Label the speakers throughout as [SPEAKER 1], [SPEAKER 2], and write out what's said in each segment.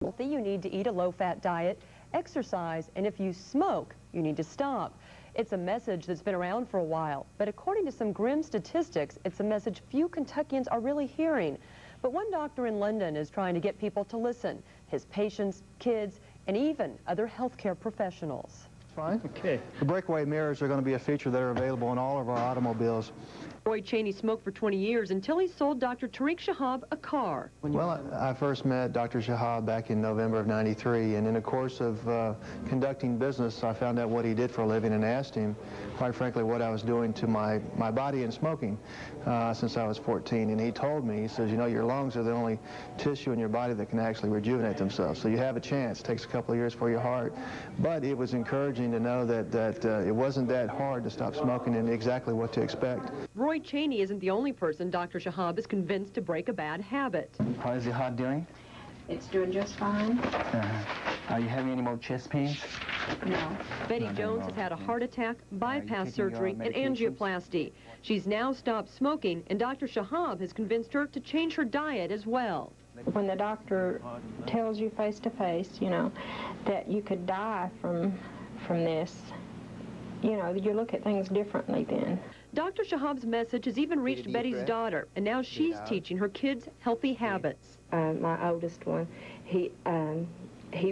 [SPEAKER 1] Healthy, you need to eat a low-fat diet, exercise, and if you smoke, you need to stop. It's a message that's been around for a while, but according to some grim statistics, it's a message few Kentuckians are really hearing. But one doctor in London is trying to get people to listen, his patients, kids, and even other healthcare professionals.
[SPEAKER 2] Fine.
[SPEAKER 3] Okay.
[SPEAKER 2] The breakaway mirrors are going to be a feature that are available in all of our automobiles.
[SPEAKER 1] Roy Cheney smoked for 20 years until he sold Dr. Tariq Shahab a car.
[SPEAKER 2] Well, I first met Dr. Shahab back in November of '93, and in the course of conducting business, I found out what he did for a living and asked him, quite frankly, what I was doing to my body in smoking since I was 14. And he told me, he says, you know, your lungs are the only tissue in your body that can actually rejuvenate themselves. So you have a chance. It takes a couple of years for your heart. But it was encouraging to know that it wasn't that hard to stop smoking and exactly what to expect.
[SPEAKER 1] Roy Cheney isn't the only person Dr. Shahab is convinced to break a bad habit.
[SPEAKER 3] How is your heart doing?
[SPEAKER 4] It's doing just fine.
[SPEAKER 3] Are you having any more chest pains?
[SPEAKER 4] No.
[SPEAKER 1] Betty Jones has had a heart attack, bypass surgery, and angioplasty. She's now stopped smoking, and Dr. Shahab has convinced her to change her diet as well.
[SPEAKER 4] When the doctor tells you face to face, you know, that you could die from this, you know, you look at things differently then.
[SPEAKER 1] Dr. Shahab's message has even reached Betty's daughter, and now she's teaching her kids healthy habits.
[SPEAKER 4] My oldest one, he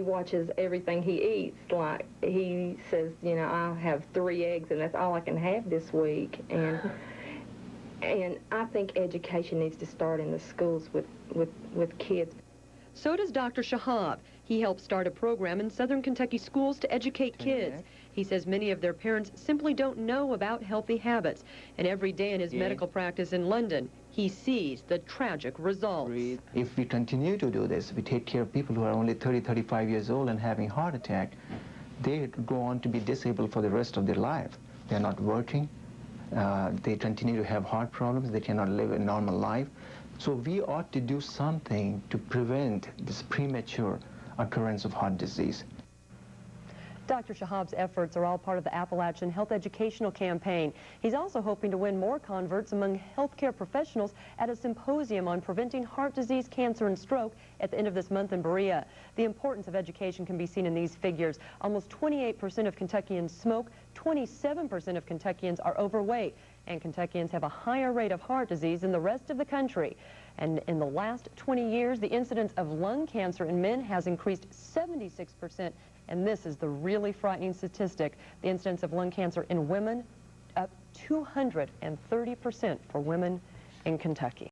[SPEAKER 4] watches everything he eats. Like, he says, you know, I'll have 3 eggs, and that's all I can have this week. And I think education needs to start in the schools with kids.
[SPEAKER 1] So does Dr. Shahab. He helped start a program in Southern Kentucky schools to educate kids. He says many of their parents simply don't know about healthy habits. And every day in his medical practice in London, he sees the tragic results.
[SPEAKER 3] If we continue to do this, we take care of people who are only 30, 35 years old and having heart attack, they go on to be disabled for the rest of their life. They're not working. They continue to have heart problems. They cannot live a normal life. So we ought to do something to prevent this premature occurrence of heart disease.
[SPEAKER 1] Dr. Shahab's efforts are all part of the Appalachian Health Educational Campaign. He's also hoping to win more converts among healthcare professionals at a symposium on preventing heart disease, cancer, and stroke at the end of this month in Berea. The importance of education can be seen in these figures. Almost 28% of Kentuckians smoke, 27% of Kentuckians are overweight, and Kentuckians have a higher rate of heart disease than the rest of the country. And in the last 20 years, the incidence of lung cancer in men has increased 76%. And this is the really frightening statistic. The incidence of lung cancer in women up 230% for women in Kentucky.